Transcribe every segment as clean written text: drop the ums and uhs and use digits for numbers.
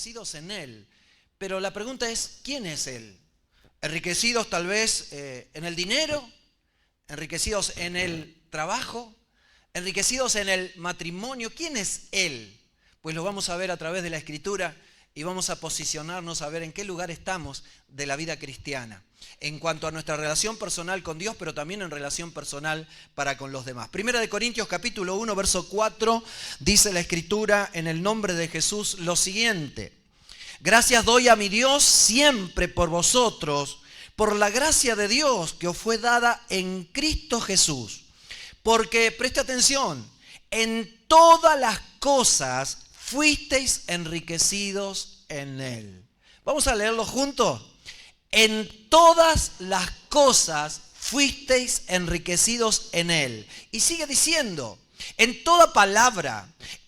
enriquecidos en Él. Pero la pregunta es, ¿quién es Él? Enriquecidos tal vez en el dinero, enriquecidos en el trabajo, enriquecidos en el matrimonio. ¿Quién es Él? Pues lo vamos a ver a través de la Escritura y vamos a posicionarnos a ver en qué lugar estamos de la vida cristiana, en cuanto a nuestra relación personal con Dios, pero también en relación personal para con los demás. Primera de Corintios capítulo 1, verso 4, dice la Escritura en el nombre de Jesús lo siguiente: gracias doy a mi Dios siempre por vosotros, por la gracia de Dios que os fue dada en Cristo Jesús. Porque, preste atención, en todas las cosas fuisteis enriquecidos en Él. Vamos a leerlo juntos. En todas las cosas fuisteis enriquecidos en Él. Y sigue diciendo, en toda palabra,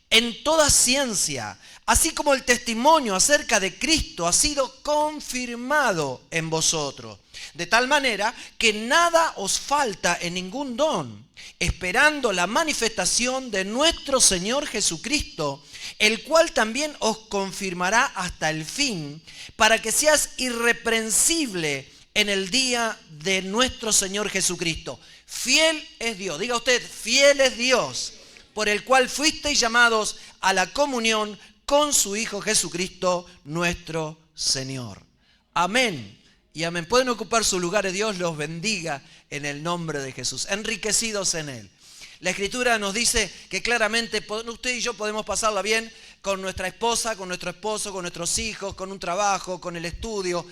en toda ciencia, así como el testimonio acerca de Cristo ha sido confirmado en vosotros, de tal manera que nada os falta en ningún don, esperando la manifestación de nuestro Señor Jesucristo, el cual también os confirmará hasta el fin, para que seas irreprensible en el día de nuestro Señor Jesucristo. Fiel es Dios, diga usted, fiel es Dios, por el cual fuisteis llamados a la comunión con su Hijo Jesucristo, nuestro Señor. Amén y amén. Pueden ocupar sus lugares, Dios los bendiga en el nombre de Jesús, enriquecidos en Él. La Escritura nos dice que claramente usted y yo podemos pasarla bien con nuestra esposa, con nuestro esposo, con nuestros hijos, con un trabajo, con el estudio.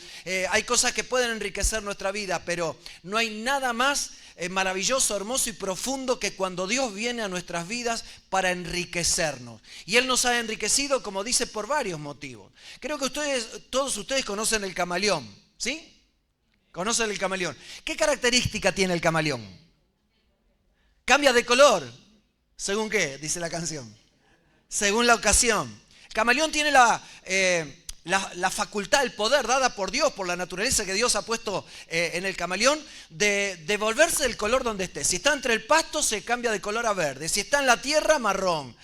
Hay cosas que pueden enriquecer nuestra vida, pero no hay nada más maravilloso, hermoso y profundo que cuando Dios viene a nuestras vidas para enriquecernos. Y Él nos ha enriquecido, como dice, por varios motivos. Creo que todos ustedes conocen el camaleón, ¿sí? ¿Conocen el camaleón? ¿Qué característica tiene el camaleón? Cambia de color. ¿Según qué? Dice la canción. Según la ocasión. El camaleón tiene la facultad, el poder dada por Dios, por la naturaleza que Dios ha puesto en el camaleón, de volverse del color donde esté. Si está entre el pasto, se cambia de color a verde. Si está en la tierra, marrón.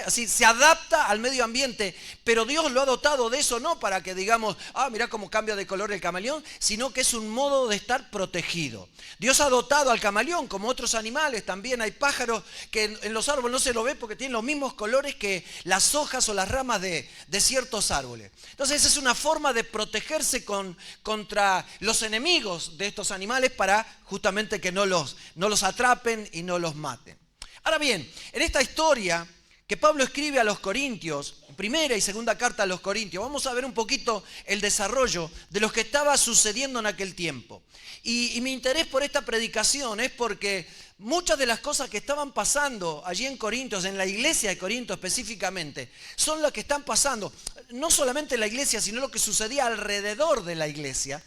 Así se adapta al medio ambiente. Pero Dios lo ha dotado de eso, no para que digamos, mirá cómo cambia de color el camaleón, sino que es un modo de estar protegido. Dios ha dotado al camaleón, como otros animales, también hay pájaros que en los árboles no se lo ve porque tienen los mismos colores que las hojas o las ramas de ciertos árboles. Entonces esa es una forma de protegerse contra los enemigos de estos animales para justamente que no los atrapen y no los maten. Ahora bien, en esta historia que Pablo escribe a los Corintios, primera y segunda carta a los Corintios, vamos a ver un poquito el desarrollo de lo que estaba sucediendo en aquel tiempo. Y mi interés por esta predicación es porque muchas de las cosas que estaban pasando allí en Corintios, en la iglesia de Corinto específicamente, son las que están pasando, no solamente en la iglesia, sino lo que sucedía alrededor de la iglesia,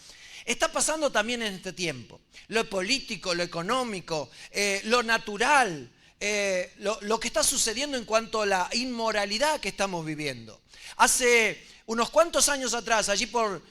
está pasando también en este tiempo. Lo político, lo económico, lo natural, lo que está sucediendo en cuanto a la inmoralidad que estamos viviendo. Hace unos cuantos años atrás, allí por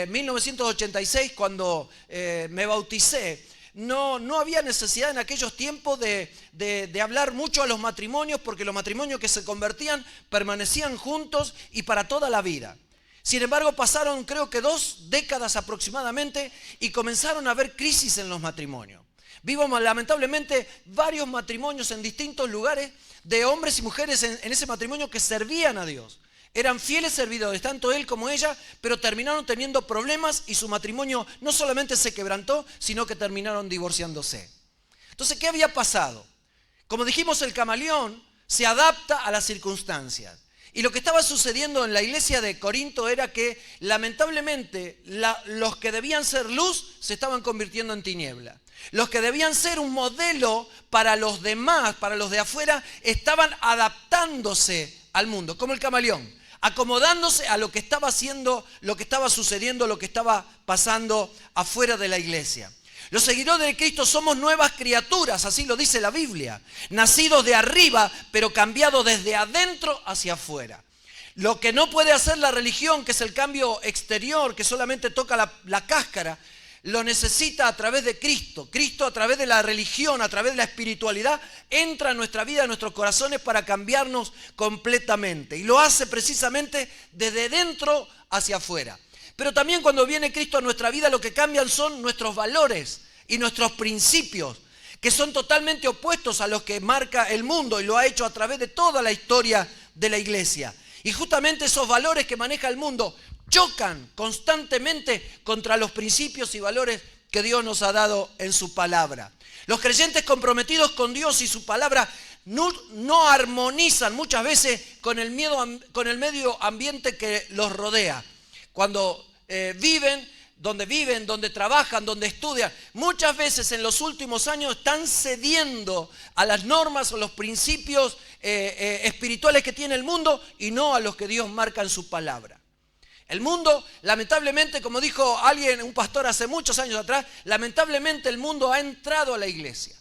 1986, cuando me bauticé, no había necesidad en aquellos tiempos de hablar mucho a los matrimonios, porque los matrimonios que se convertían permanecían juntos y para toda la vida. Sin embargo, pasaron creo que 2 décadas aproximadamente y comenzaron a haber crisis en los matrimonios. Vimos lamentablemente varios matrimonios en distintos lugares de hombres y mujeres en ese matrimonio que servían a Dios. Eran fieles servidores, tanto él como ella, pero terminaron teniendo problemas y su matrimonio no solamente se quebrantó, sino que terminaron divorciándose. Entonces, ¿qué había pasado? Como dijimos, el camaleón se adapta a las circunstancias. Y lo que estaba sucediendo en la iglesia de Corinto era que lamentablemente los que debían ser luz se estaban convirtiendo en tiniebla. Los que debían ser un modelo para los demás, para los de afuera, estaban adaptándose al mundo, como el camaleón, acomodándose a lo que estaba haciendo, lo que estaba sucediendo, lo que estaba pasando afuera de la iglesia. Los seguidores de Cristo somos nuevas criaturas, así lo dice la Biblia, nacidos de arriba, pero cambiados desde adentro hacia afuera. Lo que no puede hacer la religión, que es el cambio exterior, que solamente toca la cáscara, lo necesita a través de Cristo. Cristo a través de la religión, a través de la espiritualidad, entra en nuestra vida, en nuestros corazones para cambiarnos completamente. Y lo hace precisamente desde dentro hacia afuera. Pero también cuando viene Cristo a nuestra vida, lo que cambian son nuestros valores y nuestros principios, que son totalmente opuestos a los que marca el mundo, y lo ha hecho a través de toda la historia de la iglesia. Y justamente esos valores que maneja el mundo chocan constantemente contra los principios y valores que Dios nos ha dado en su palabra. Los creyentes comprometidos con Dios y su palabra no armonizan muchas veces con el medio ambiente que los rodea. Cuando viven, donde trabajan, donde estudian, muchas veces en los últimos años están cediendo a las normas o los principios espirituales que tiene el mundo y no a los que Dios marca en su palabra. El mundo, lamentablemente, como dijo alguien, un pastor hace muchos años atrás, lamentablemente el mundo ha entrado a la iglesia.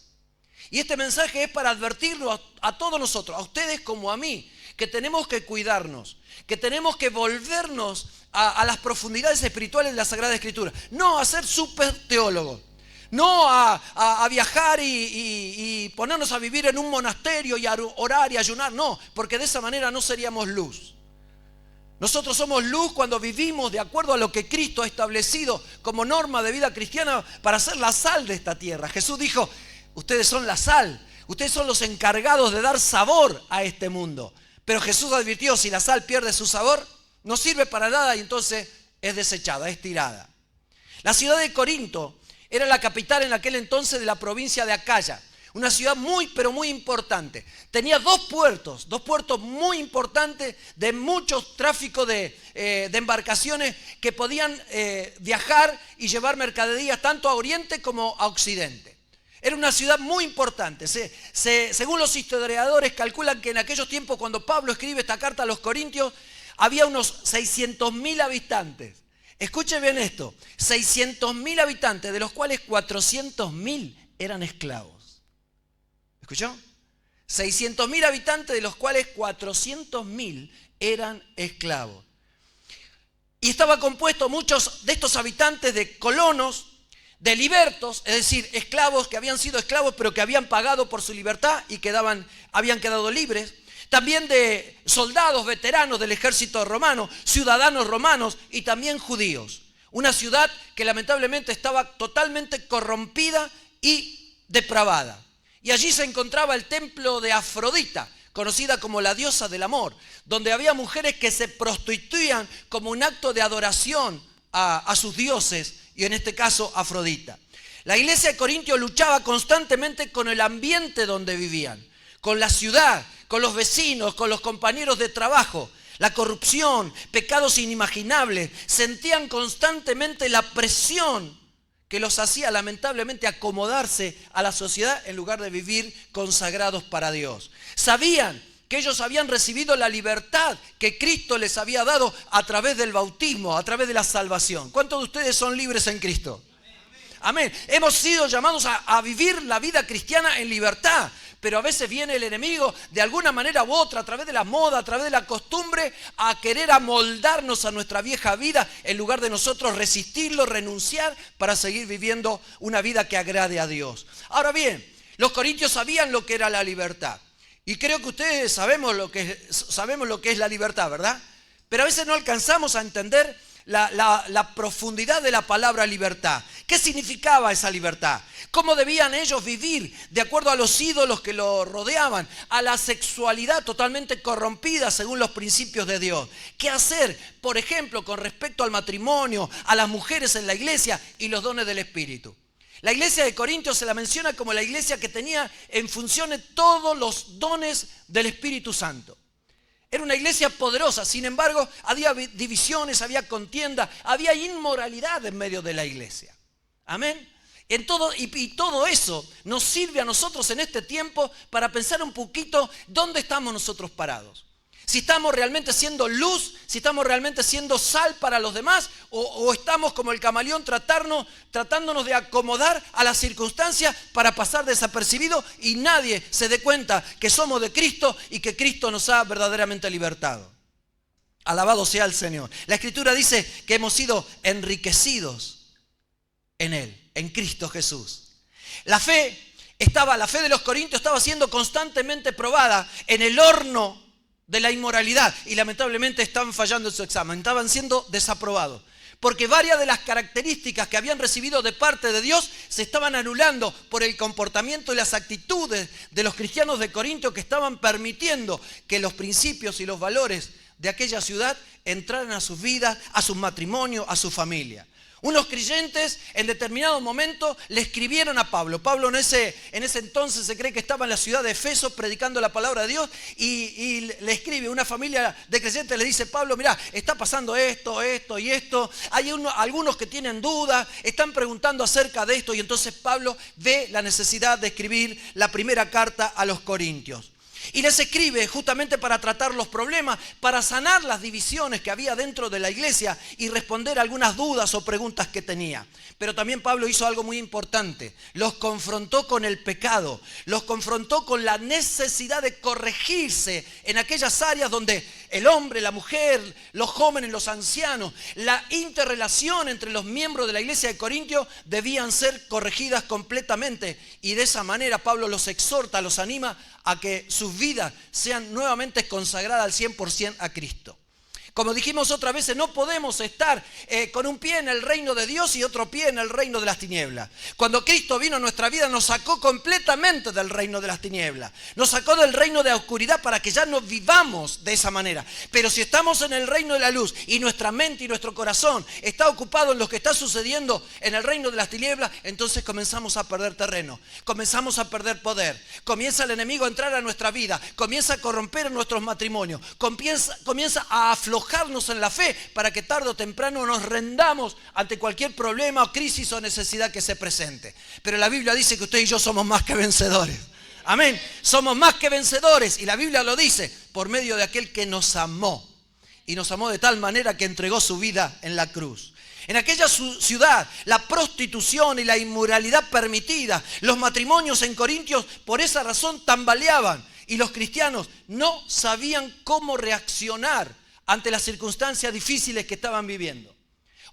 Y este mensaje es para advertirlo a todos nosotros, a ustedes como a mí, que tenemos que cuidarnos, que tenemos que volvernos a las profundidades espirituales de la Sagrada Escritura. No a ser súper teólogos, no a viajar y ponernos a vivir en un monasterio y a orar y ayunar, no, porque de esa manera no seríamos luz. Nosotros somos luz cuando vivimos de acuerdo a lo que Cristo ha establecido como norma de vida cristiana para ser la sal de esta tierra. Jesús dijo, ustedes son la sal, ustedes son los encargados de dar sabor a este mundo. Pero Jesús advirtió, si la sal pierde su sabor, no sirve para nada y entonces es desechada, es tirada. La ciudad de Corinto era la capital en aquel entonces de la provincia de Acaya. Una ciudad muy, pero muy importante. Tenía dos puertos muy importantes de mucho tráfico de embarcaciones que podían viajar y llevar mercaderías tanto a Oriente como a Occidente. Era una ciudad muy importante. Según los historiadores calculan que en aquellos tiempos, cuando Pablo escribe esta carta a los Corintios, había unos 600.000 habitantes. Escuchen bien esto, 600.000 habitantes, de los cuales 400.000 eran esclavos. ¿Escuchó? 600.000 habitantes, de los cuales 400.000 eran esclavos. Y estaba compuesto muchos de estos habitantes de colonos, de libertos, es decir, esclavos que habían sido esclavos pero que habían pagado por su libertad y habían quedado libres. También de soldados veteranos del ejército romano, ciudadanos romanos y también judíos. Una ciudad que lamentablemente estaba totalmente corrompida y depravada. Y allí se encontraba el templo de Afrodita, conocida como la diosa del amor, donde había mujeres que se prostituían como un acto de adoración a sus dioses, y en este caso Afrodita. La iglesia de Corintio luchaba constantemente con el ambiente donde vivían, con la ciudad, con los vecinos, con los compañeros de trabajo. La corrupción, pecados inimaginables, sentían constantemente la presión que los hacía lamentablemente acomodarse a la sociedad en lugar de vivir consagrados para Dios. Sabían que ellos habían recibido la libertad que Cristo les había dado a través del bautismo, a través de la salvación. ¿Cuántos de ustedes son libres en Cristo? Amén. Hemos sido llamados a vivir la vida cristiana en libertad. Pero a veces viene el enemigo de alguna manera u otra, a través de la moda, a través de la costumbre, a querer amoldarnos a nuestra vieja vida en lugar de nosotros resistirlo, renunciar para seguir viviendo una vida que agrade a Dios. Ahora bien, los corintios sabían lo que era la libertad. Y creo que ustedes sabemos lo que es la libertad, ¿verdad? Pero a veces no alcanzamos a entender la profundidad de la palabra libertad. ¿Qué significaba esa libertad? ¿Cómo debían ellos vivir de acuerdo a los ídolos que lo rodeaban? A la sexualidad totalmente corrompida según los principios de Dios. ¿Qué hacer, por ejemplo, con respecto al matrimonio, a las mujeres en la iglesia y los dones del Espíritu? La iglesia de Corintios se la menciona como la iglesia que tenía en funciones todos los dones del Espíritu Santo. Era una iglesia poderosa, sin embargo, había divisiones, había contienda, había inmoralidad en medio de la iglesia. Amén. Y todo eso nos sirve a nosotros en este tiempo para pensar un poquito dónde estamos nosotros parados. Si estamos realmente siendo luz, si estamos realmente siendo sal para los demás, o estamos como el camaleón tratándonos de acomodar a las circunstancias para pasar desapercibido y nadie se dé cuenta que somos de Cristo y que Cristo nos ha verdaderamente libertado. Alabado sea el Señor. La Escritura dice que hemos sido enriquecidos en Él, en Cristo Jesús. La fe de los corintios estaba siendo constantemente probada en el horno de la inmoralidad y lamentablemente estaban fallando en su examen, estaban siendo desaprobados. Porque varias de las características que habían recibido de parte de Dios se estaban anulando por el comportamiento y las actitudes de los cristianos de Corinto, que estaban permitiendo que los principios y los valores de aquella ciudad entraran a sus vidas, a sus matrimonios, a su familia. Unos creyentes en determinado momento le escribieron a Pablo. Pablo en ese entonces se cree que estaba en la ciudad de Efeso predicando la palabra de Dios y le escribe una familia de creyentes, le dice: Pablo, mirá, está pasando esto y esto. Hay algunos que tienen dudas, están preguntando acerca de esto, y entonces Pablo ve la necesidad de escribir la primera carta a los corintios. Y les escribe justamente para tratar los problemas, para sanar las divisiones que había dentro de la iglesia y responder algunas dudas o preguntas que tenía. Pero también Pablo hizo algo muy importante: los confrontó con el pecado, los confrontó con la necesidad de corregirse en aquellas áreas donde el hombre, la mujer, los jóvenes, los ancianos, la interrelación entre los miembros de la iglesia de Corintios debían ser corregidas completamente. Y de esa manera Pablo los exhorta, los anima a que sus vidas sean nuevamente consagradas al 100% a Cristo. Como dijimos otras veces, no podemos estar con un pie en el reino de Dios y otro pie en el reino de las tinieblas. Cuando Cristo vino a nuestra vida, nos sacó completamente del reino de las tinieblas. Nos sacó del reino de la oscuridad para que ya no vivamos de esa manera. Pero si estamos en el reino de la luz y nuestra mente y nuestro corazón está ocupado en lo que está sucediendo en el reino de las tinieblas, entonces comenzamos a perder terreno, comenzamos a perder poder. Comienza el enemigo a entrar a nuestra vida, comienza a corromper nuestros matrimonios, comienza a aflojar en la fe para que tarde o temprano nos rendamos ante cualquier problema o crisis o necesidad que se presente. Pero la Biblia dice que usted y yo somos más que vencedores. Amén. Somos más que vencedores, y la Biblia lo dice por medio de aquel que nos amó. Y nos amó de tal manera que entregó su vida en la cruz. En aquella ciudad, la prostitución y la inmoralidad permitida, los matrimonios en Corintios por esa razón tambaleaban, y los cristianos no sabían cómo reaccionar ante las circunstancias difíciles que estaban viviendo.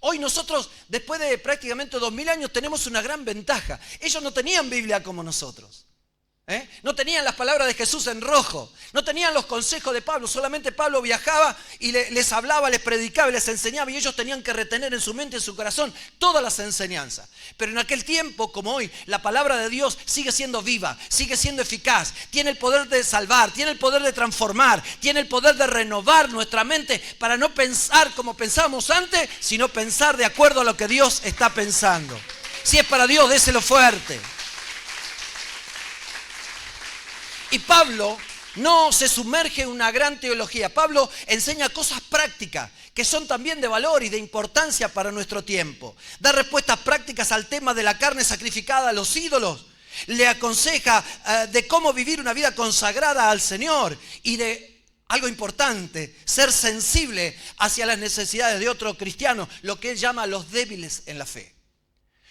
Hoy nosotros, después de prácticamente 2000 años, tenemos una gran ventaja. Ellos no tenían Biblia como nosotros. No tenían las palabras de Jesús en rojo, no tenían los consejos de Pablo. Solamente Pablo viajaba y les hablaba, les predicaba y les enseñaba, y ellos tenían que retener en su mente y en su corazón todas las enseñanzas. Pero en aquel tiempo, como hoy, la palabra de Dios sigue siendo viva, sigue siendo eficaz, tiene el poder de salvar, tiene el poder de transformar, tiene el poder de renovar nuestra mente para no pensar como pensábamos antes, sino pensar de acuerdo a lo que Dios está pensando. Si es para Dios, déselo fuerte. Y Pablo no se sumerge en una gran teología. Pablo enseña cosas prácticas que son también de valor y de importancia para nuestro tiempo. Da respuestas prácticas al tema de la carne sacrificada a los ídolos. Le aconseja de cómo vivir una vida consagrada al Señor y de algo importante, ser sensible hacia las necesidades de otro cristiano, lo que él llama los débiles en la fe.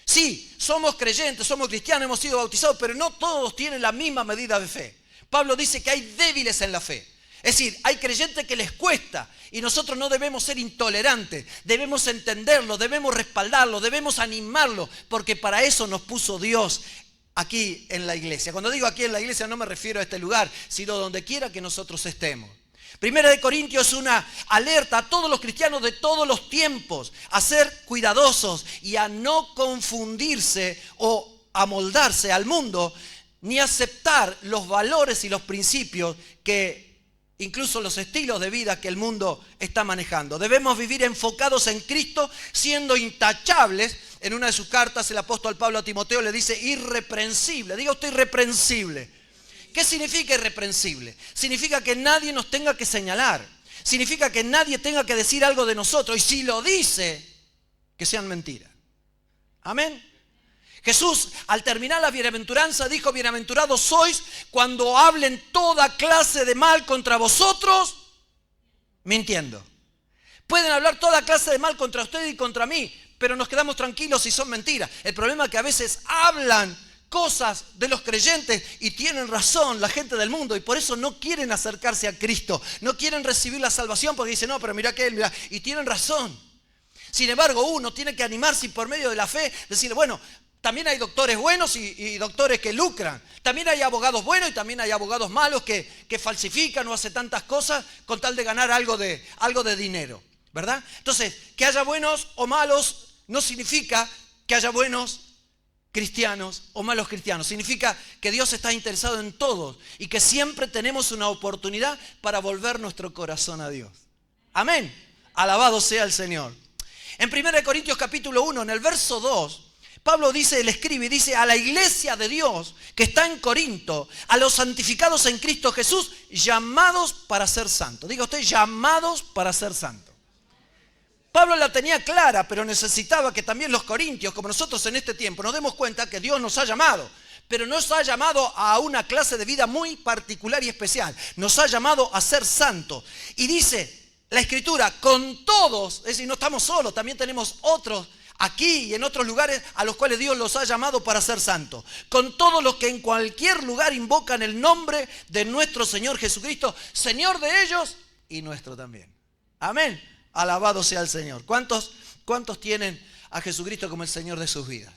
Sí, somos creyentes, somos cristianos, hemos sido bautizados, pero no todos tienen la misma medida de fe. Pablo dice que hay débiles en la fe. Es decir, hay creyentes que les cuesta, y nosotros no debemos ser intolerantes, debemos entenderlo, debemos respaldarlo, debemos animarlo, porque para eso nos puso Dios aquí en la iglesia. Cuando digo aquí en la iglesia no me refiero a este lugar, sino donde quiera que nosotros estemos. Primera de Corintios es una alerta a todos los cristianos de todos los tiempos a ser cuidadosos y a no confundirse o amoldarse al mundo, ni aceptar los valores y los principios que incluso los estilos de vida que el mundo está manejando. Debemos vivir enfocados en Cristo, siendo intachables. En una de sus cartas el apóstol Pablo a Timoteo le dice irreprensible. Diga usted irreprensible. ¿Qué significa irreprensible? Significa que nadie nos tenga que señalar. Significa que nadie tenga que decir algo de nosotros. Y si lo dice, que sean mentiras. Amén. Jesús, al terminar la bienaventuranza, dijo: bienaventurados sois cuando hablen toda clase de mal contra vosotros, mintiendo. Pueden hablar toda clase de mal contra usted y contra mí, pero nos quedamos tranquilos si son mentiras. El problema es que a veces hablan cosas de los creyentes y tienen razón la gente del mundo, y por eso no quieren acercarse a Cristo, no quieren recibir la salvación porque dicen: no, pero mira que él, mira, y tienen razón. Sin embargo, uno tiene que animarse y por medio de la fe decirle, bueno, también hay doctores buenos y doctores que lucran. También hay abogados buenos y también hay abogados malos que falsifican o hacen tantas cosas con tal de ganar algo de dinero, ¿verdad? Entonces, que haya buenos o malos no significa que haya buenos cristianos o malos cristianos. Significa que Dios está interesado en todos y que siempre tenemos una oportunidad para volver nuestro corazón a Dios. Amén. Alabado sea el Señor. En 1 Corintios capítulo 1, en el verso 2, Pablo dice, él escribe y dice, a la iglesia de Dios que está en Corinto, a los santificados en Cristo Jesús, llamados para ser santos. Diga usted, llamados para ser santos. Pablo la tenía clara, pero necesitaba que también los corintios, como nosotros en este tiempo, nos demos cuenta que Dios nos ha llamado. Pero nos ha llamado a una clase de vida muy particular y especial. Nos ha llamado a ser santos. Y dice la Escritura, con todos, es decir, no estamos solos, también tenemos otros aquí y en otros lugares a los cuales Dios los ha llamado para ser santos. Con todos los que en cualquier lugar invocan el nombre de nuestro Señor Jesucristo, Señor de ellos y nuestro también. Amén. Alabado sea el Señor. ¿Cuántos tienen a Jesucristo como el Señor de sus vidas?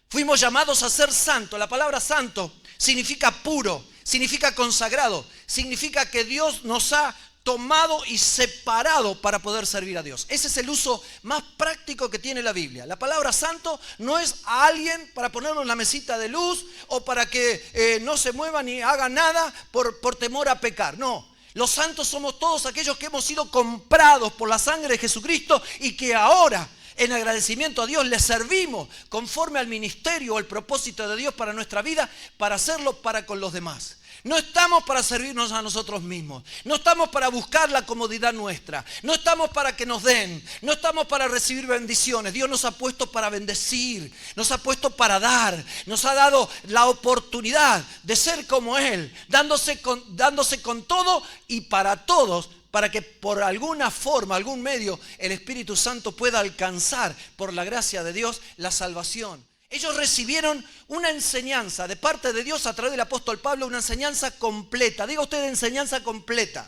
Fuimos llamados a ser santos. La palabra santo significa puro, significa consagrado, significa que Dios nos ha tomado y separado para poder servir a Dios. Ese es el uso más práctico que tiene la Biblia. La palabra santo no es a alguien para ponerlo en la mesita de luz o para que no se mueva ni haga nada por temor a pecar. No. Los santos somos todos aquellos que hemos sido comprados por la sangre de Jesucristo y que ahora, en agradecimiento a Dios, le servimos conforme al ministerio o al propósito de Dios para nuestra vida, para hacerlo para con los demás. No estamos para servirnos a nosotros mismos. No estamos para buscar la comodidad nuestra. No estamos para que nos den. No estamos para recibir bendiciones. Dios nos ha puesto para bendecir. Nos ha puesto para dar. Nos ha dado la oportunidad de ser como Él. Dándose con todo y para todos. Para que por alguna forma, algún medio, el Espíritu Santo pueda alcanzar por la gracia de Dios la salvación. Ellos recibieron una enseñanza de parte de Dios a través del apóstol Pablo, una enseñanza completa. Diga usted enseñanza completa.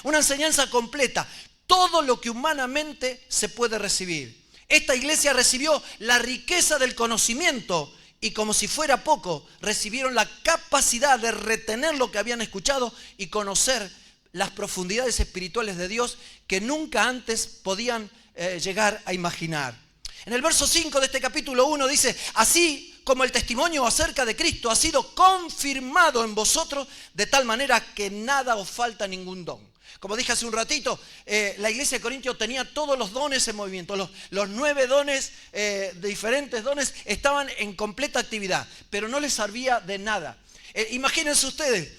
Una enseñanza completa. Todo lo que humanamente se puede recibir. Esta iglesia recibió la riqueza del conocimiento y como si fuera poco, recibieron la capacidad de retener lo que habían escuchado y conocer las profundidades espirituales de Dios que nunca antes podían llegar a imaginar. En el verso 5 de este capítulo 1 dice, así como el testimonio acerca de Cristo ha sido confirmado en vosotros, de tal manera que nada os falta ningún don. Como dije hace un ratito, la iglesia de Corintios tenía todos los dones en movimiento. Los 9 dones, de diferentes dones, estaban en completa actividad, pero no les servía de nada. Imagínense ustedes.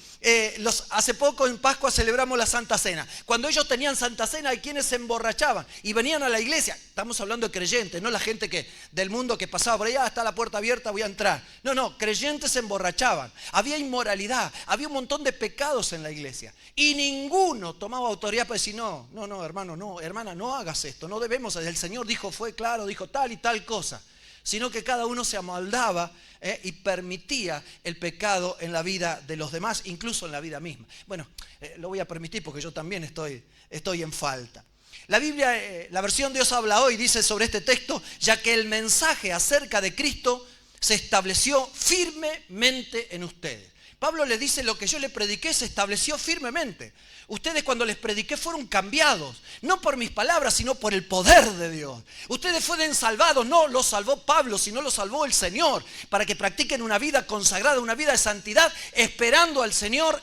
Hace poco en Pascua celebramos la Santa Cena. Cuando ellos tenían Santa Cena hay quienes se emborrachaban y venían a la iglesia. Estamos hablando de creyentes, no la gente del mundo que pasaba por allá, está la puerta abierta, voy a entrar. No, creyentes se emborrachaban. Había inmoralidad, había un montón de pecados en la iglesia. Y ninguno tomaba autoridad para decir, no, hermano, no, hermana, no hagas esto, no debemos. El Señor dijo, fue claro, dijo tal y tal cosa. Sino que cada uno se amoldaba y permitía el pecado en la vida de los demás, incluso en la vida misma. Bueno, lo voy a permitir porque yo también estoy en falta. La Biblia, la versión Dios habla hoy, dice sobre este texto, ya que el mensaje acerca de Cristo se estableció firmemente en ustedes. Pablo les dice, lo que yo les prediqué se estableció firmemente. Ustedes cuando les prediqué fueron cambiados, no por mis palabras, sino por el poder de Dios. Ustedes fueron salvados, no los salvó Pablo, sino los salvó el Señor, para que practiquen una vida consagrada, una vida de santidad, esperando al Señor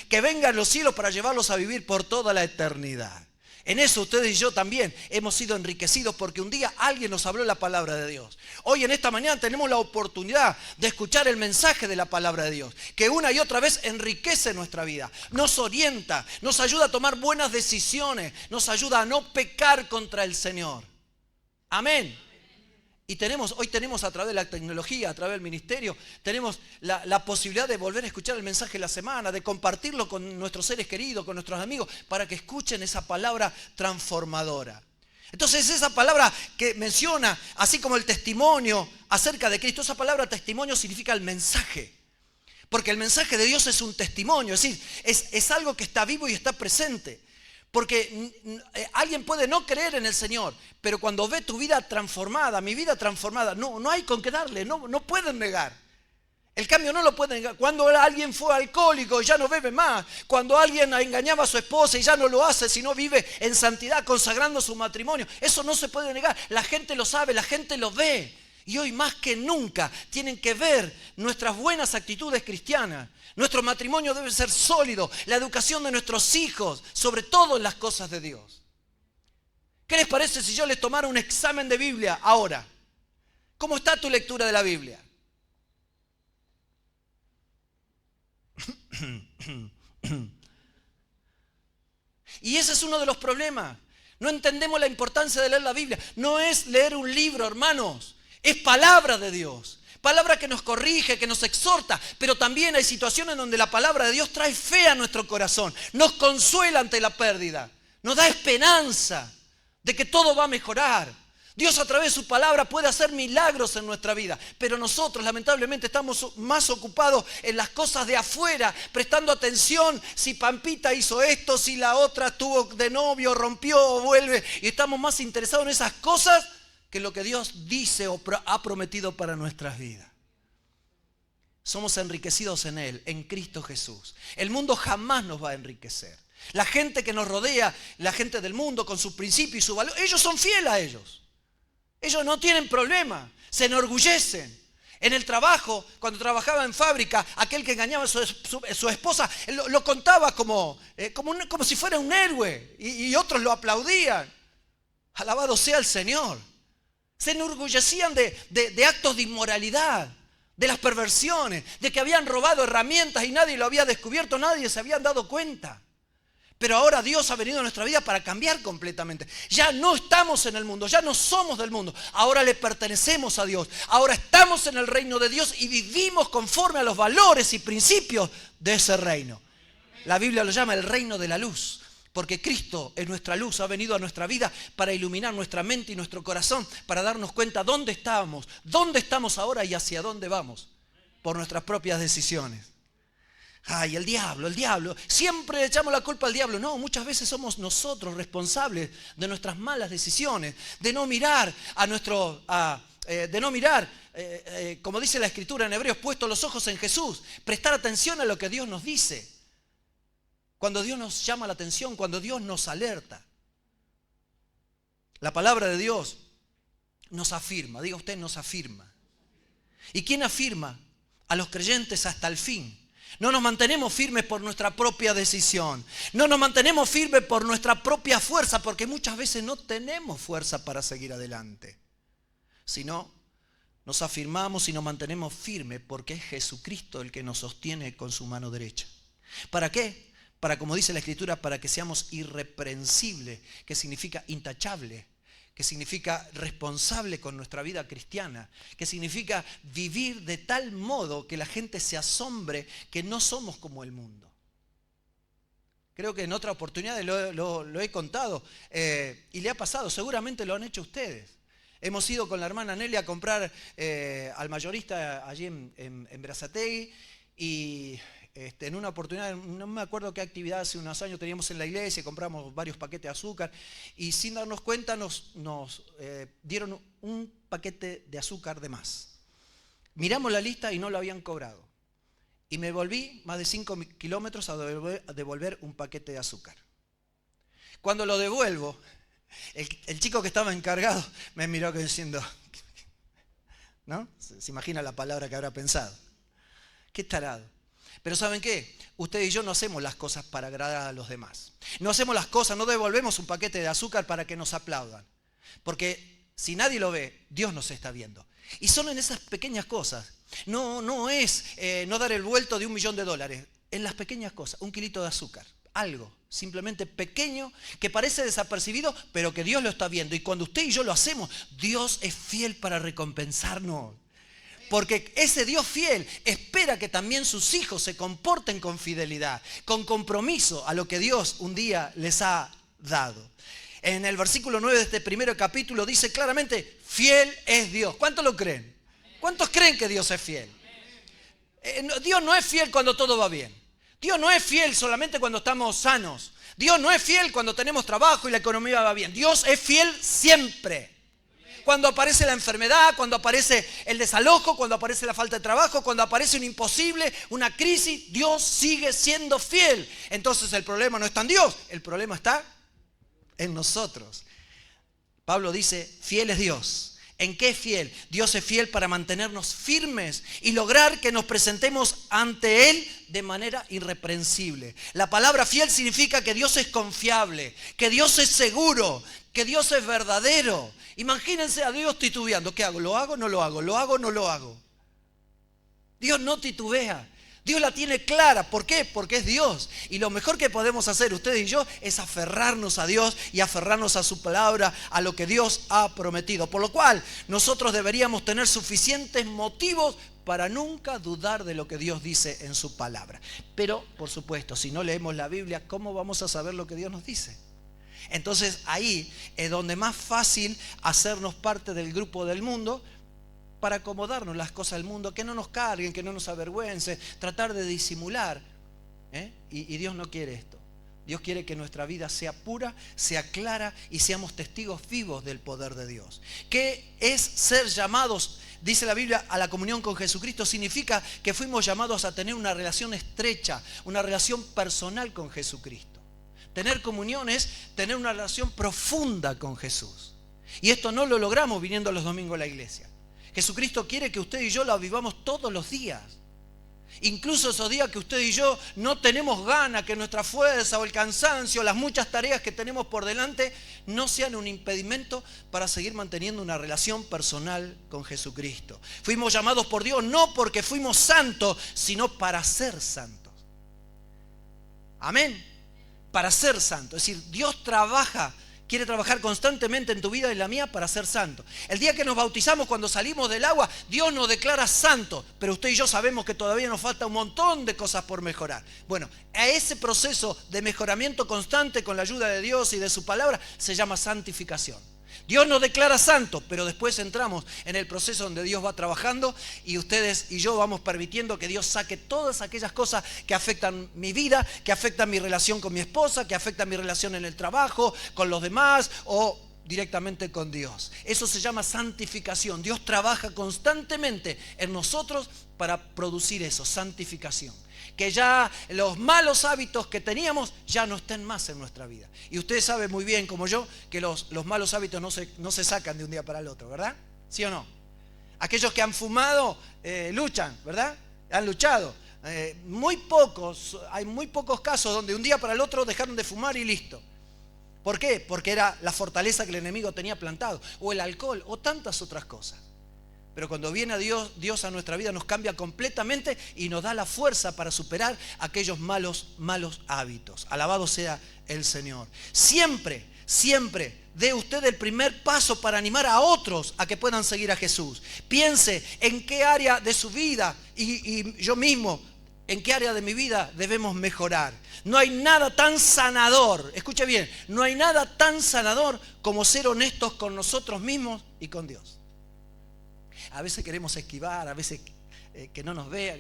que venga en los cielos para llevarlos a vivir por toda la eternidad. En eso ustedes y yo también hemos sido enriquecidos porque un día alguien nos habló la palabra de Dios. Hoy en esta mañana tenemos la oportunidad de escuchar el mensaje de la palabra de Dios, que una y otra vez enriquece nuestra vida, nos orienta, nos ayuda a tomar buenas decisiones, nos ayuda a no pecar contra el Señor. Amén. Y hoy tenemos a través de la tecnología, a través del ministerio, tenemos la posibilidad de volver a escuchar el mensaje de la semana, de compartirlo con nuestros seres queridos, con nuestros amigos, para que escuchen esa palabra transformadora. Entonces esa palabra que menciona, así como el testimonio acerca de Cristo, esa palabra testimonio significa el mensaje. Porque el mensaje de Dios es un testimonio, es decir, es algo que está vivo y está presente. Porque alguien puede no creer en el Señor, pero cuando ve tu vida transformada, mi vida transformada, no hay con qué darle, no pueden negar. El cambio no lo pueden negar. Cuando alguien fue alcohólico y ya no bebe más, cuando alguien engañaba a su esposa y ya no lo hace, sino vive en santidad consagrando su matrimonio, eso no se puede negar. La gente lo sabe, la gente lo ve. Y hoy más que nunca tienen que ver nuestras buenas actitudes cristianas. Nuestro matrimonio debe ser sólido, la educación de nuestros hijos, sobre todo en las cosas de Dios. ¿Qué les parece si yo les tomara un examen de Biblia ahora? ¿Cómo está tu lectura de la Biblia? Y ese es uno de los problemas. No entendemos la importancia de leer la Biblia. No es leer un libro, hermanos. Es palabra de Dios. Palabra que nos corrige, que nos exhorta. Pero también hay situaciones donde la palabra de Dios trae fe a nuestro corazón. Nos consuela ante la pérdida. Nos da esperanza de que todo va a mejorar. Dios a través de su palabra puede hacer milagros en nuestra vida, pero nosotros lamentablemente estamos más ocupados en las cosas de afuera, prestando atención si Pampita hizo esto, si la otra estuvo de novio, rompió o vuelve, y estamos más interesados en esas cosas que en lo que Dios dice o ha prometido para nuestras vidas. Somos enriquecidos en Él, en Cristo Jesús. El mundo jamás nos va a enriquecer. La gente que nos rodea, la gente del mundo con sus principios y su valor, ellos son fieles a ellos. Ellos no tienen problema, se enorgullecen. En el trabajo, cuando trabajaba en fábrica, aquel que engañaba a su esposa, lo contaba como si fuera un héroe y otros lo aplaudían. Alabado sea el Señor. Se enorgullecían de actos de inmoralidad, de las perversiones, de que habían robado herramientas y nadie lo había descubierto, nadie se había dado cuenta. Pero ahora Dios ha venido a nuestra vida para cambiar completamente. Ya no estamos en el mundo, ya no somos del mundo. Ahora le pertenecemos a Dios. Ahora estamos en el reino de Dios y vivimos conforme a los valores y principios de ese reino. La Biblia lo llama el reino de la luz. Porque Cristo es nuestra luz, ha venido a nuestra vida para iluminar nuestra mente y nuestro corazón, para darnos cuenta dónde estamos ahora y hacia dónde vamos, por nuestras propias decisiones. Ay, el diablo, siempre le echamos la culpa al diablo. No, muchas veces somos nosotros responsables de nuestras malas decisiones, de no mirar como dice la Escritura en Hebreos, puesto los ojos en Jesús, prestar atención a lo que Dios nos dice. Cuando Dios nos llama la atención, cuando Dios nos alerta. La palabra de Dios nos afirma, diga usted, nos afirma. ¿Y quién afirma? A los creyentes hasta el fin. No nos mantenemos firmes por nuestra propia decisión. No nos mantenemos firmes por nuestra propia fuerza, porque muchas veces no tenemos fuerza para seguir adelante. Sino nos afirmamos y nos mantenemos firmes porque es Jesucristo el que nos sostiene con su mano derecha. ¿Para qué? Para, como dice la Escritura, para que seamos irreprensibles, que significa intachable, que significa responsable con nuestra vida cristiana, que significa vivir de tal modo que la gente se asombre que no somos como el mundo. Creo que en otra oportunidad lo he contado y le ha pasado, seguramente lo han hecho ustedes. Hemos ido con la hermana Nelly a comprar al mayorista allí en Berazategui y en una oportunidad, no me acuerdo qué actividad, hace unos años teníamos en la iglesia, compramos varios paquetes de azúcar y sin darnos cuenta nos dieron un paquete de azúcar de más. Miramos la lista y no lo habían cobrado. Y me volví más de 5 kilómetros a devolver un paquete de azúcar. Cuando lo devuelvo, el chico que estaba encargado me miró diciendo, ¿no? Se imagina la palabra que habrá pensado. Qué tarado. Pero ¿saben qué? Usted y yo no hacemos las cosas para agradar a los demás. No hacemos las cosas, no devolvemos un paquete de azúcar para que nos aplaudan. Porque si nadie lo ve, Dios nos está viendo. Y son en esas pequeñas cosas. No es no dar el vuelto de $1.000.000. En las pequeñas cosas, 1 kilito de azúcar. Algo simplemente pequeño que parece desapercibido, pero que Dios lo está viendo. Y cuando usted y yo lo hacemos, Dios es fiel para recompensarnos. Porque ese Dios fiel espera que también sus hijos se comporten con fidelidad, con compromiso a lo que Dios un día les ha dado. En el versículo 9 de este primer capítulo dice claramente, fiel es Dios. ¿Cuántos lo creen? ¿Cuántos creen que Dios es fiel? Dios no es fiel cuando todo va bien. Dios no es fiel solamente cuando estamos sanos. Dios no es fiel cuando tenemos trabajo y la economía va bien. Dios es fiel siempre. Cuando aparece la enfermedad, cuando aparece el desalojo, cuando aparece la falta de trabajo, cuando aparece un imposible, una crisis, Dios sigue siendo fiel. Entonces el problema no está en Dios, el problema está en nosotros. Pablo dice, fiel es Dios. ¿En qué es fiel? Dios es fiel para mantenernos firmes y lograr que nos presentemos ante Él de manera irreprensible. La palabra fiel significa que Dios es confiable, que Dios es seguro, que Dios es verdadero. Imagínense a Dios titubeando. ¿Qué hago? ¿Lo hago? ¿No lo hago? ¿Lo hago? ¿No lo hago? Dios no titubea. Dios la tiene clara. ¿Por qué? Porque es Dios. Y lo mejor que podemos hacer ustedes y yo es aferrarnos a Dios y aferrarnos a su palabra, a lo que Dios ha prometido. Por lo cual nosotros deberíamos tener suficientes motivos para nunca dudar de lo que Dios dice en su palabra. Pero, por supuesto, si no leemos la Biblia, ¿cómo vamos a saber lo que Dios nos dice? Entonces ahí es donde más fácil hacernos parte del grupo del mundo, para acomodarnos las cosas del mundo, que no nos carguen, que no nos avergüencen, tratar de disimular. Y Dios no quiere esto. Dios quiere que nuestra vida sea pura, sea clara y seamos testigos vivos del poder de Dios. ¿Qué es ser llamados? Dice la Biblia, a la comunión con Jesucristo. Significa que fuimos llamados a tener una relación estrecha, una relación personal con Jesucristo. Tener comunión es tener una relación profunda con Jesús. Y esto no lo logramos viniendo los domingos a la iglesia. Jesucristo quiere que usted y yo la vivamos todos los días. Incluso esos días que usted y yo no tenemos ganas, que nuestra fuerza o el cansancio, las muchas tareas que tenemos por delante, no sean un impedimento para seguir manteniendo una relación personal con Jesucristo. Fuimos llamados por Dios no porque fuimos santos, sino para ser santos. Amén. Para ser santos. Es decir, Dios quiere trabajar constantemente en tu vida y en la mía para ser santo. El día que nos bautizamos, cuando salimos del agua, Dios nos declara santos, pero usted y yo sabemos que todavía nos falta un montón de cosas por mejorar. Bueno, a ese proceso de mejoramiento constante con la ayuda de Dios y de su palabra se llama santificación. Dios nos declara santos, pero después entramos en el proceso donde Dios va trabajando y ustedes y yo vamos permitiendo que Dios saque todas aquellas cosas que afectan mi vida, que afectan mi relación con mi esposa, que afectan mi relación en el trabajo, con los demás o directamente con Dios. Eso se llama santificación. Dios trabaja constantemente en nosotros para producir eso, santificación. Que ya los malos hábitos que teníamos ya no estén más en nuestra vida. Y usted sabe muy bien, como yo, que los malos hábitos no se sacan de un día para el otro, ¿verdad? ¿Sí o no? Aquellos que han fumado luchan, ¿verdad? Han luchado. Hay muy pocos casos donde un día para el otro dejaron de fumar y listo. ¿Por qué? Porque era la fortaleza que el enemigo tenía plantado, o el alcohol, o tantas otras cosas. Pero cuando viene a Dios a nuestra vida nos cambia completamente y nos da la fuerza para superar aquellos malos hábitos. Alabado sea el Señor. Siempre dé usted el primer paso para animar a otros a que puedan seguir a Jesús. Piense en qué área de su vida y yo mismo, en qué área de mi vida debemos mejorar. No hay nada tan sanador, escuche bien, no hay nada tan sanador como ser honestos con nosotros mismos y con Dios. A veces queremos esquivar, a veces que no nos vea.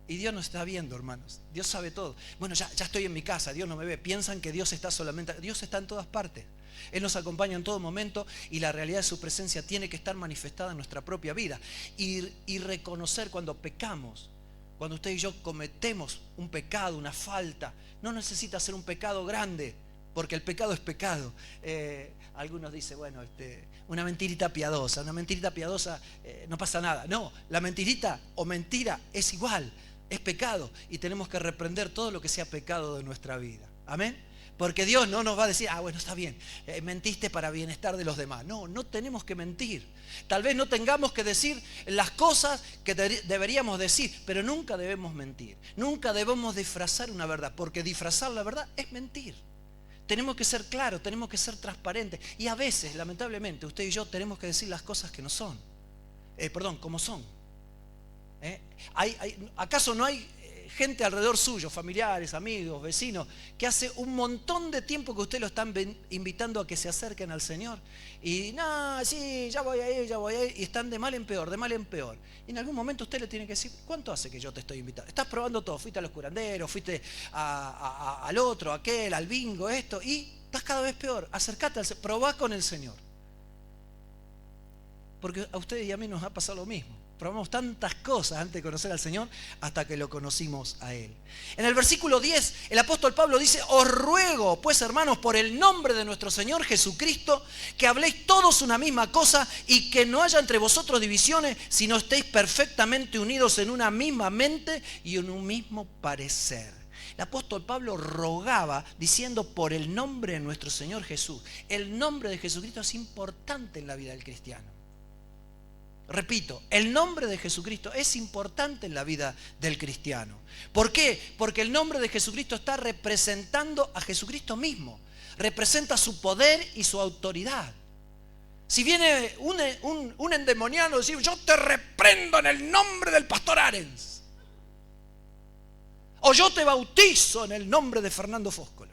Y Dios nos está viendo, hermanos. Dios sabe todo. Bueno, ya estoy en mi casa, Dios no me ve. Piensan que Dios está solamente... Dios está en todas partes. Él nos acompaña en todo momento y la realidad de su presencia tiene que estar manifestada en nuestra propia vida. Y reconocer cuando pecamos, cuando usted y yo cometemos un pecado, una falta. No necesita ser un pecado grande, porque el pecado es pecado. Algunos dicen, bueno, una mentirita piadosa no pasa nada. No, la mentirita o mentira es igual, es pecado y tenemos que reprender todo lo que sea pecado de nuestra vida. Amén. Porque Dios no nos va a decir, bueno, está bien, mentiste para bienestar de los demás. No tenemos que mentir. Tal vez no tengamos que decir las cosas que deberíamos decir, pero nunca debemos mentir. Nunca debemos disfrazar una verdad, porque disfrazar la verdad es mentir. Tenemos que ser claros, tenemos que ser transparentes. Y a veces, lamentablemente, usted y yo tenemos que decir las cosas que no son. Como son. ¿Acaso no hay gente alrededor suyo, familiares, amigos, vecinos, que hace un montón de tiempo que usted lo están invitando a que se acerquen al Señor. Y no, sí, ya voy a ir, y están de mal en peor, de mal en peor. Y en algún momento usted le tiene que decir, ¿cuánto hace que yo te estoy invitando? Estás probando todo, fuiste a los curanderos, fuiste al otro, aquel, al bingo, esto, y estás cada vez peor. Acércate al Señor, probá con el Señor. Porque a ustedes y a mí nos ha pasado lo mismo. Probamos tantas cosas antes de conocer al Señor hasta que lo conocimos a Él. En el versículo 10, el apóstol Pablo dice, os ruego, pues hermanos, por el nombre de nuestro Señor Jesucristo, que habléis todos una misma cosa y que no haya entre vosotros divisiones, sino estéis perfectamente unidos en una misma mente y en un mismo parecer. El apóstol Pablo rogaba diciendo por el nombre de nuestro Señor Jesús. El nombre de Jesucristo es importante en la vida del cristiano. Repito, el nombre de Jesucristo es importante en la vida del cristiano. ¿Por qué? Porque el nombre de Jesucristo está representando a Jesucristo mismo. Representa su poder y su autoridad. Si viene un endemoniado y dice, yo te reprendo en el nombre del pastor Arens. O yo te bautizo en el nombre de Fernando Fóscolo.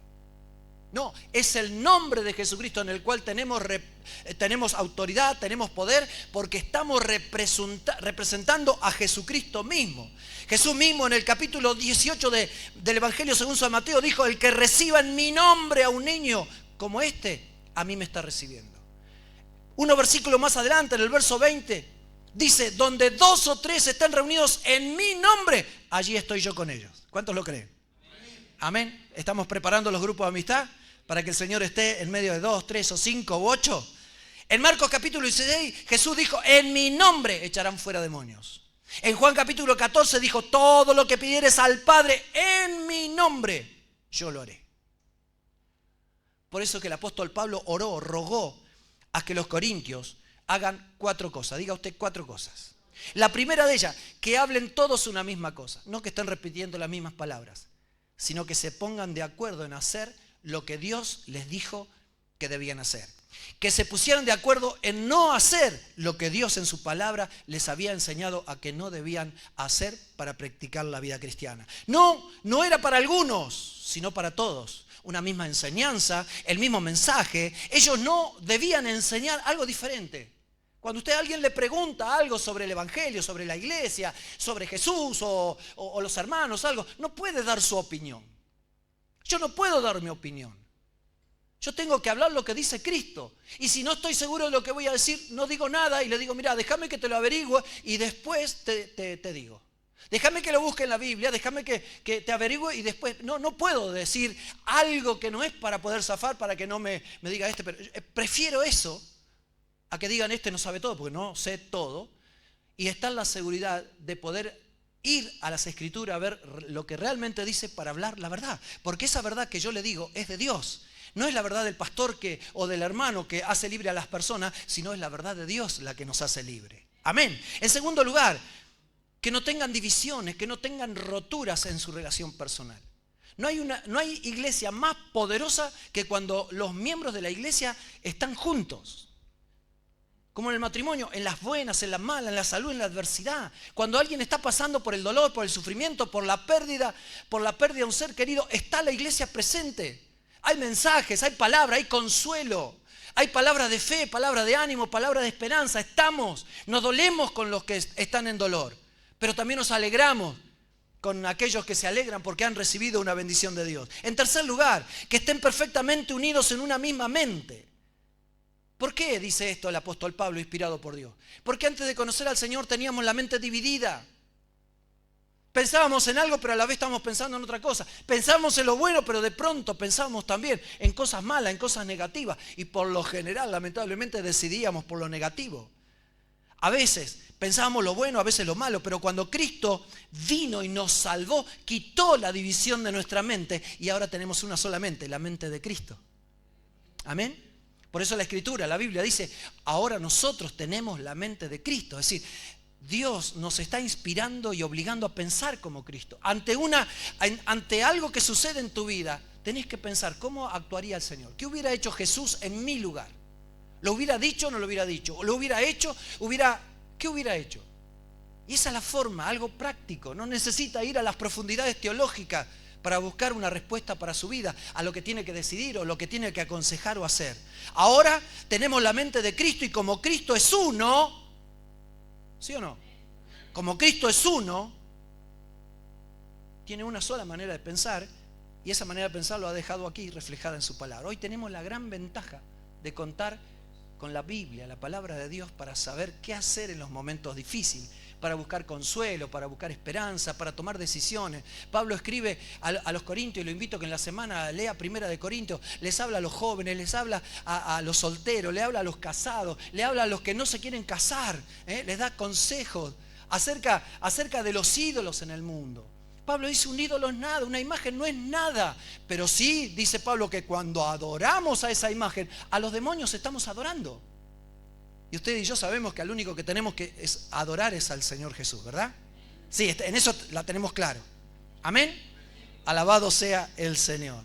No, es el nombre de Jesucristo en el cual tenemos autoridad, tenemos poder, porque estamos representando a Jesucristo mismo. Jesús mismo en el capítulo 18 del Evangelio según San Mateo dijo, el que reciba en mi nombre a un niño como este, a mí me está recibiendo. Unos versículos más adelante, en el verso 20, dice, donde 2 o 3 están reunidos en mi nombre, allí estoy yo con ellos. ¿Cuántos lo creen? Amén. Estamos preparando los grupos de amistad para que el Señor esté en medio de 2, 3 o 5 u 8. En Marcos capítulo 16, Jesús dijo, en mi nombre echarán fuera demonios. En Juan capítulo 14 dijo, todo lo que pidieres al Padre en mi nombre, yo lo haré. Por eso que el apóstol Pablo rogó a que los corintios hagan 4 cosas. Diga usted 4 cosas. La primera de ellas, que hablen todos una misma cosa. No que estén repitiendo las mismas palabras, sino que se pongan de acuerdo en hacer lo que Dios les dijo que debían hacer. Que se pusieran de acuerdo en no hacer lo que Dios en su palabra les había enseñado a que no debían hacer para practicar la vida cristiana. No era para algunos, sino para todos. Una misma enseñanza, el mismo mensaje. Ellos no debían enseñar algo diferente. Cuando usted a alguien le pregunta algo sobre el Evangelio, sobre la iglesia, sobre Jesús o los hermanos, algo, no puede dar su opinión. Yo no puedo dar mi opinión. Yo tengo que hablar lo que dice Cristo. Y si no estoy seguro de lo que voy a decir, no digo nada y le digo, mira, déjame que te lo averigüe y después te digo. Déjame que lo busque en la Biblia, déjame que te averigüe y después... No puedo decir algo que no es para poder zafar, para que no me diga pero prefiero eso a que digan no sabe todo, porque no sé todo. Y está en la seguridad de poder ir a las Escrituras a ver lo que realmente dice para hablar la verdad. Porque esa verdad que yo le digo es de Dios. No es la verdad del pastor o del hermano que hace libre a las personas, sino es la verdad de Dios la que nos hace libre. Amén. En segundo lugar, que no tengan divisiones, que no tengan roturas en su relación personal. No hay iglesia más poderosa que cuando los miembros de la iglesia están juntos. Como en el matrimonio, en las buenas, en las malas, en la salud, en la adversidad. Cuando alguien está pasando por el dolor, por el sufrimiento, por la pérdida de un ser querido, está la iglesia presente. Hay mensajes, hay palabra, hay consuelo, hay palabras de fe, palabras de ánimo, palabras de esperanza. Nos dolemos con los que están en dolor, pero también nos alegramos con aquellos que se alegran porque han recibido una bendición de Dios. En tercer lugar, que estén perfectamente unidos en una misma mente. ¿Por qué dice esto el apóstol Pablo, inspirado por Dios? Porque antes de conocer al Señor teníamos la mente dividida. Pensábamos en algo, pero a la vez estábamos pensando en otra cosa. Pensábamos en lo bueno, pero de pronto pensábamos también en cosas malas, en cosas negativas. Y por lo general, lamentablemente, decidíamos por lo negativo. A veces pensábamos lo bueno, a veces lo malo, pero cuando Cristo vino y nos salvó, quitó la división de nuestra mente y ahora tenemos una sola mente, la mente de Cristo. Amén. Por eso la Escritura, la Biblia dice, ahora nosotros tenemos la mente de Cristo. Es decir, Dios nos está inspirando y obligando a pensar como Cristo. Ante algo que sucede en tu vida, tenés que pensar cómo actuaría el Señor. ¿Qué hubiera hecho Jesús en mi lugar? ¿Lo hubiera dicho o no lo hubiera dicho? ¿O lo hubiera hecho? ¿Qué hubiera hecho? Y esa es la forma, algo práctico. No necesita ir a las profundidades teológicas para buscar una respuesta para su vida, a lo que tiene que decidir o lo que tiene que aconsejar o hacer. Ahora tenemos la mente de Cristo y como Cristo es uno, ¿sí o no? Como Cristo es uno, tiene una sola manera de pensar y esa manera de pensar lo ha dejado aquí reflejada en su palabra. Hoy tenemos la gran ventaja de contar con la Biblia, la palabra de Dios, para saber qué hacer en los momentos difíciles, para buscar consuelo, para buscar esperanza, para tomar decisiones. Pablo escribe a los Corintios, y lo invito a que en la semana lea Primera de Corintios, les habla a los jóvenes, les habla a los solteros, le habla a los casados, le habla a los que no se quieren casar, les da consejos acerca de los ídolos en el mundo. Pablo dice, un ídolo es nada, una imagen no es nada, pero sí, dice Pablo, que cuando adoramos a esa imagen, a los demonios estamos adorando. Y usted y yo sabemos que al único que tenemos que adorar es al Señor Jesús, ¿verdad? Sí, en eso la tenemos claro. Amén. Alabado sea el Señor.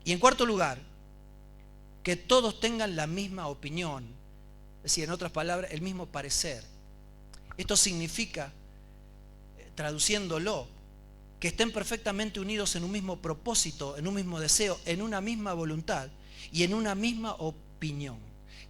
Y en cuarto lugar, que todos tengan la misma opinión, es decir, en otras palabras, el mismo parecer. Esto significa, traduciéndolo, que estén perfectamente unidos en un mismo propósito, en un mismo deseo, en una misma voluntad y en una misma opinión.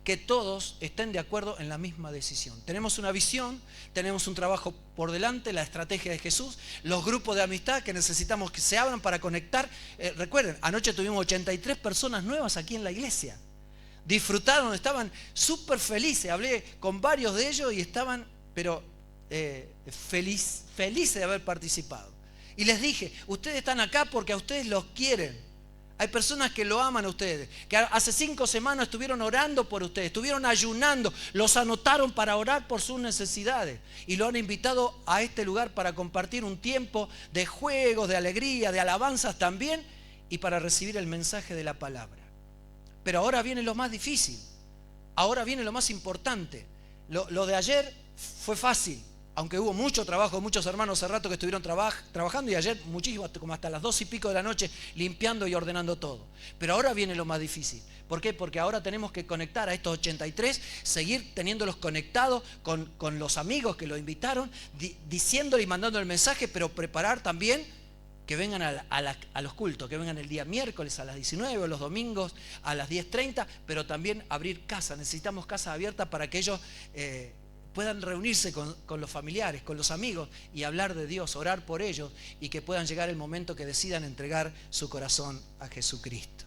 Que todos estén de acuerdo en la misma decisión. Tenemos una visión, tenemos un trabajo por delante, la estrategia de Jesús, los grupos de amistad que necesitamos que se abran para conectar. Recuerden, anoche tuvimos 83 personas nuevas aquí en la iglesia. Disfrutaron, estaban súper felices. Hablé con varios de ellos y estaban, pero felices de haber participado. Y les dije, ustedes están acá porque a ustedes los quieren. Hay personas que lo aman a ustedes, que hace 5 semanas estuvieron orando por ustedes, estuvieron ayunando, los anotaron para orar por sus necesidades y lo han invitado a este lugar para compartir un tiempo de juegos, de alegría, de alabanzas también y para recibir el mensaje de la palabra. Pero ahora viene lo más difícil, ahora viene lo más importante. Lo de ayer fue fácil. Aunque hubo mucho trabajo, muchos hermanos hace rato que estuvieron trabajando y ayer muchísimo, como hasta las 2 y pico de la noche, limpiando y ordenando todo. Pero ahora viene lo más difícil. ¿Por qué? Porque ahora tenemos que conectar a estos 83, seguir teniéndolos conectados con los amigos que los invitaron, diciéndole y mandando el mensaje, pero preparar también que vengan a los cultos, que vengan el día miércoles a las 19 o los domingos a las 10:30, pero también abrir casa. Necesitamos casa abierta para que ellos puedan reunirse con los familiares, con los amigos y hablar de Dios, orar por ellos y que puedan llegar el momento que decidan entregar su corazón a Jesucristo.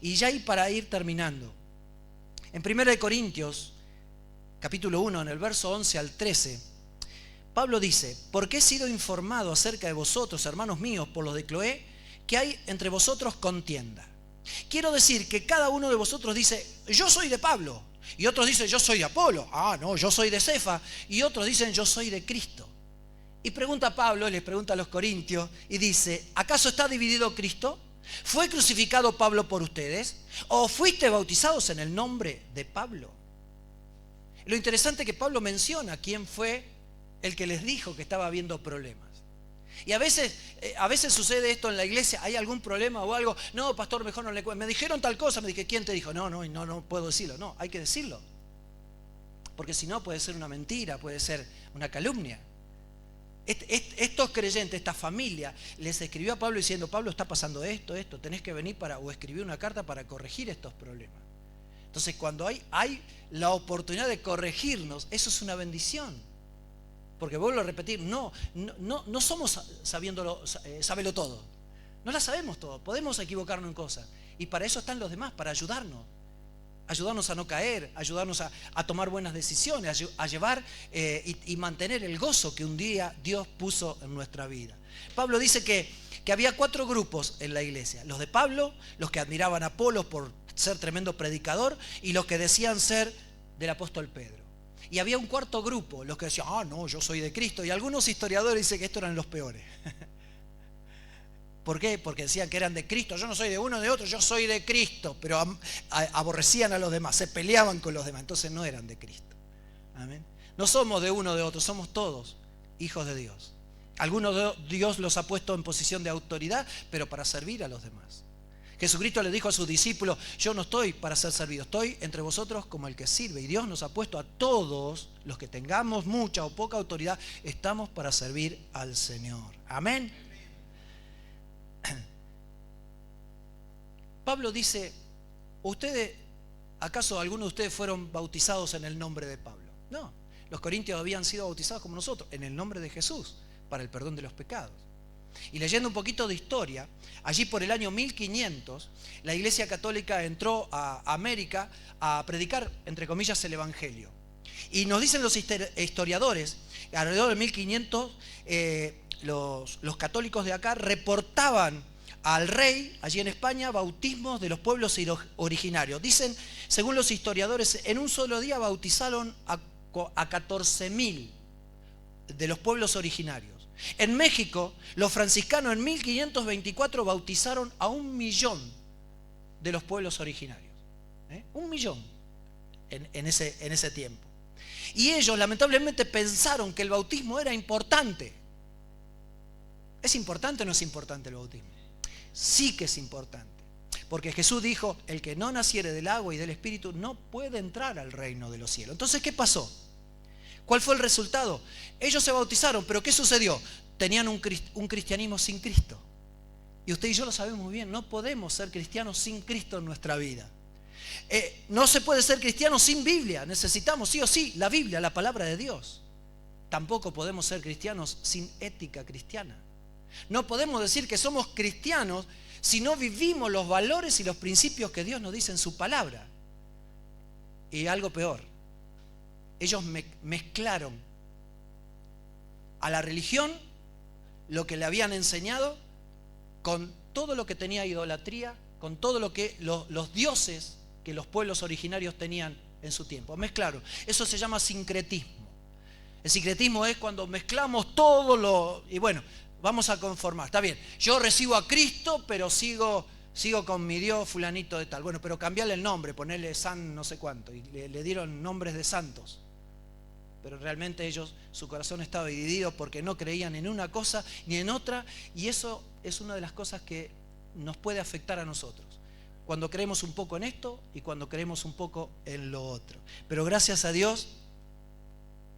Y ya ahí para ir terminando, en 1 Corintios, capítulo 1, en el verso 11 al 13, Pablo dice, porque he sido informado acerca de vosotros, hermanos míos, por los de Cloé, que hay entre vosotros contienda. Quiero decir que cada uno de vosotros dice, yo soy de Pablo. Y otros dicen, yo soy de Apolo. Ah, no, yo soy de Cefa. Y otros dicen, yo soy de Cristo. Y pregunta Pablo, les pregunta a los corintios, y dice, ¿acaso está dividido Cristo? ¿Fue crucificado Pablo por ustedes? ¿O fuiste bautizados en el nombre de Pablo? Lo interesante es que Pablo menciona quién fue el que les dijo que estaba habiendo problemas. Y a veces sucede esto en la iglesia, hay algún problema o algo, no, pastor, mejor no le cuento. Me dijeron tal cosa, me dije, ¿quién te dijo? No puedo decirlo. No, hay que decirlo. Porque si no puede ser una mentira, puede ser una calumnia. Estos creyentes, esta familia, les escribió a Pablo diciendo, Pablo, está pasando esto, tenés que venir o escribir una carta para corregir estos problemas. Entonces, cuando hay la oportunidad de corregirnos, eso es una bendición. Porque vuelvo a repetir, no somos sabelo todo. No la sabemos todo, podemos equivocarnos en cosas. Y para eso están los demás, para ayudarnos a no caer, ayudarnos a tomar buenas decisiones, a llevar y mantener el gozo que un día Dios puso en nuestra vida. Pablo dice que había 4 grupos en la iglesia. Los de Pablo, los que admiraban a Apolos por ser tremendo predicador y los que decían ser del apóstol Pedro. Y había un cuarto grupo, los que decían, no, yo soy de Cristo. Y algunos historiadores dicen que estos eran los peores. ¿Por qué? Porque decían que eran de Cristo. Yo no soy de uno, de otro, yo soy de Cristo. Pero aborrecían a los demás, se peleaban con los demás. Entonces no eran de Cristo. Amén. No somos de uno o de otro, somos todos hijos de Dios. Algunos de Dios los ha puesto en posición de autoridad, pero para servir a los demás. Jesucristo le dijo a sus discípulos, yo no estoy para ser servido, estoy entre vosotros como el que sirve. Y Dios nos ha puesto a todos, los que tengamos mucha o poca autoridad, estamos para servir al Señor. Amén. Pablo dice, ¿acaso algunos de ustedes fueron bautizados en el nombre de Pablo? No, los corintios habían sido bautizados como nosotros, en el nombre de Jesús, para el perdón de los pecados. Y leyendo un poquito de historia, allí por el año 1500, la Iglesia Católica entró a América a predicar, entre comillas, el Evangelio. Y nos dicen los historiadores, alrededor de 1500, los católicos de acá reportaban al rey, allí en España, bautismos de los pueblos originarios. Dicen, según los historiadores, en un solo día bautizaron a 14.000 de los pueblos originarios. En México, los franciscanos en 1524 bautizaron a 1.000.000 de los pueblos originarios. 1.000.000 en ese tiempo. Y ellos lamentablemente pensaron que el bautismo era importante. ¿Es importante o no es importante el bautismo? Sí que es importante. Porque Jesús dijo, el que no naciere del agua y del Espíritu no puede entrar al reino de los cielos. Entonces, ¿qué pasó? ¿Cuál fue el resultado? Ellos se bautizaron, pero ¿qué sucedió? Tenían un cristianismo sin Cristo. Y usted y yo lo sabemos muy bien, no podemos ser cristianos sin Cristo en nuestra vida. No se puede ser cristiano sin Biblia, necesitamos sí o sí la Biblia, la palabra de Dios. Tampoco podemos ser cristianos sin ética cristiana. No podemos decir que somos cristianos si no vivimos los valores y los principios que Dios nos dice en su palabra. Y algo peor, ellos mezclaron a la religión lo que le habían enseñado con todo lo que tenía idolatría, con todo lo que los dioses que los pueblos originarios tenían en su tiempo. Mezclaron. Eso se llama sincretismo. El sincretismo es cuando mezclamos todo lo... Y bueno, vamos a conformar. Está bien, yo recibo a Cristo, pero sigo con mi Dios fulanito de tal. Bueno, pero cambiarle el nombre, ponerle San no sé cuánto. Y le dieron nombres de santos. Pero realmente ellos, su corazón estaba dividido porque no creían en una cosa ni en otra. Y eso es una de las cosas que nos puede afectar a nosotros. Cuando creemos un poco en esto y cuando creemos un poco en lo otro. Pero gracias a Dios,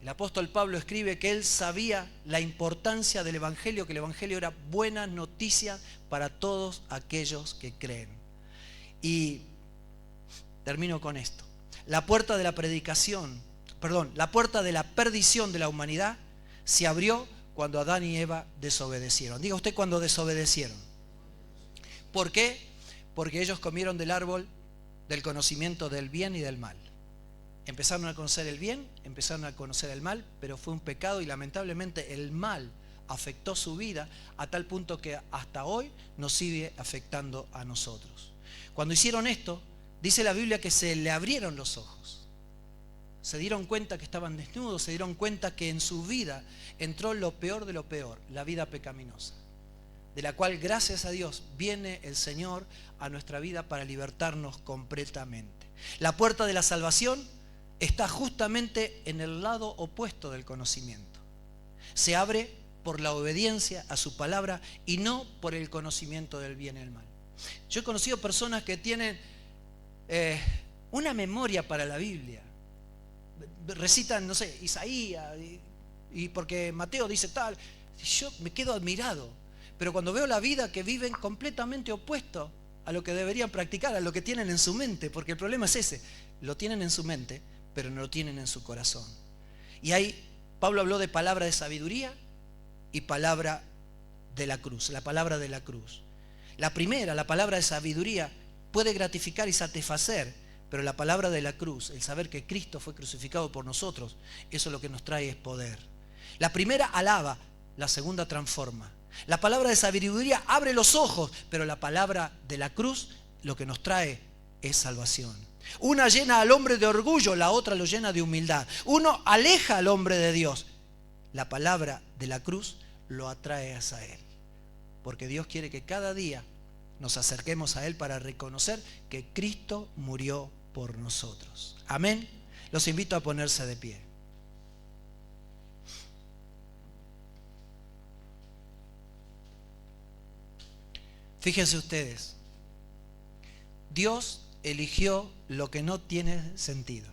el apóstol Pablo escribe que él sabía la importancia del Evangelio, que el Evangelio era buena noticia para todos aquellos que creen. Y termino con esto. La puerta de la perdición de la humanidad se abrió cuando Adán y Eva desobedecieron. Diga usted, cuando desobedecieron. ¿Por qué? Porque ellos comieron del árbol del conocimiento del bien y del mal. Empezaron a conocer el bien, empezaron a conocer el mal, pero fue un pecado y lamentablemente el mal afectó su vida a tal punto que hasta hoy nos sigue afectando a nosotros. Cuando hicieron esto, dice la Biblia que se le abrieron los ojos. Se dieron cuenta que estaban desnudos, se dieron cuenta que en su vida entró lo peor de lo peor, la vida pecaminosa, de la cual gracias a Dios viene el Señor a nuestra vida para libertarnos completamente. La puerta de la salvación está justamente en el lado opuesto del conocimiento. Se abre por la obediencia a su palabra y no por el conocimiento del bien y el mal. Yo he conocido personas que tienen una memoria para la Biblia. Recitan, no sé, Isaías, y porque Mateo dice tal, yo me quedo admirado. Pero cuando veo la vida que viven completamente opuesto a lo que deberían practicar, a lo que tienen en su mente, porque el problema es ese, lo tienen en su mente, pero no lo tienen en su corazón. Y ahí Pablo habló de palabra de sabiduría y palabra de la cruz, la palabra de la cruz. La primera, la palabra de sabiduría, puede gratificar y satisfacer, pero la palabra de la cruz, el saber que Cristo fue crucificado por nosotros, eso lo que nos trae es poder. La primera alaba, la segunda transforma. La palabra de sabiduría abre los ojos, pero la palabra de la cruz lo que nos trae es salvación. Una llena al hombre de orgullo, la otra lo llena de humildad. Uno aleja al hombre de Dios. La palabra de la cruz lo atrae hacia Él. Porque Dios quiere que cada día nos acerquemos a Él para reconocer que Cristo murió por nosotros. Amén. Los invito a ponerse de pie. Fíjense ustedes, Dios eligió lo que no tiene sentido.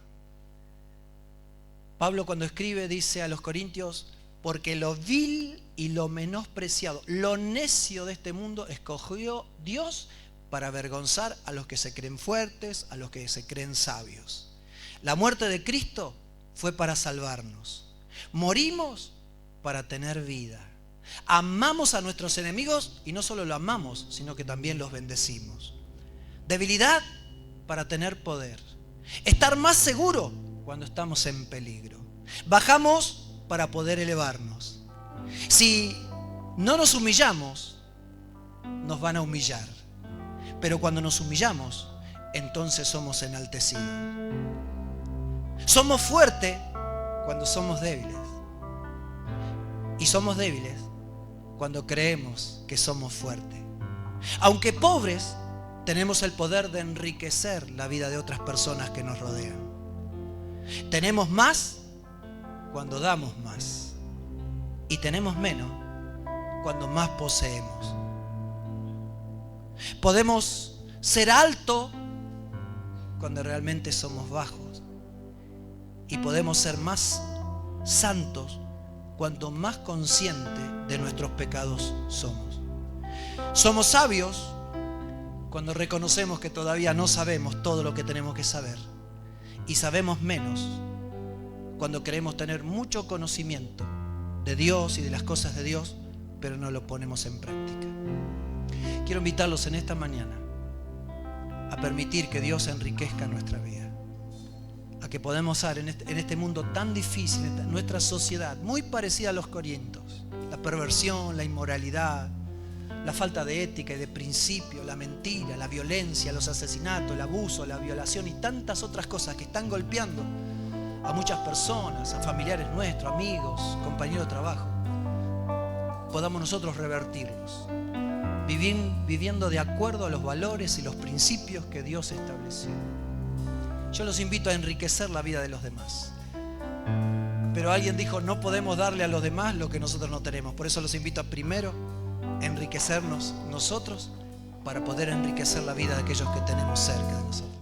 Pablo cuando escribe dice a los corintios, porque lo vil y lo menospreciado, lo necio de este mundo escogió Dios para avergonzar a los que se creen fuertes, a los que se creen sabios. La muerte de Cristo fue para salvarnos. Morimos para tener vida. Amamos a nuestros enemigos y no solo lo amamos, sino que también los bendecimos. Debilidad para tener poder. Estar más seguro cuando estamos en peligro. Bajamos para poder elevarnos. Si no nos humillamos, nos van a humillar. Pero cuando nos humillamos, entonces somos enaltecidos. Somos fuertes cuando somos débiles. Y somos débiles cuando creemos que somos fuertes. Aunque pobres, tenemos el poder de enriquecer la vida de otras personas que nos rodean. Tenemos más cuando damos más. Y tenemos menos cuando más poseemos. Podemos ser altos cuando realmente somos bajos. Y podemos ser más santos cuanto más conscientes de nuestros pecados somos. Somos sabios cuando reconocemos que todavía no sabemos todo lo que tenemos que saber. Y sabemos menos cuando queremos tener mucho conocimiento de Dios y de las cosas de Dios, pero no lo ponemos en práctica. Quiero invitarlos en esta mañana a permitir que Dios enriquezca nuestra vida. A que podamos ser en este mundo tan difícil, en nuestra sociedad, muy parecida a los corintios. La perversión, la inmoralidad, la falta de ética y de principio, la mentira, la violencia, los asesinatos, el abuso, la violación y tantas otras cosas que están golpeando a muchas personas, a familiares nuestros, amigos, compañeros de trabajo. Podamos nosotros revertirlos, viviendo de acuerdo a los valores y los principios que Dios estableció. Yo los invito a enriquecer la vida de los demás. Pero alguien dijo, no podemos darle a los demás lo que nosotros no tenemos. Por eso los invito a primero enriquecernos nosotros para poder enriquecer la vida de aquellos que tenemos cerca de nosotros.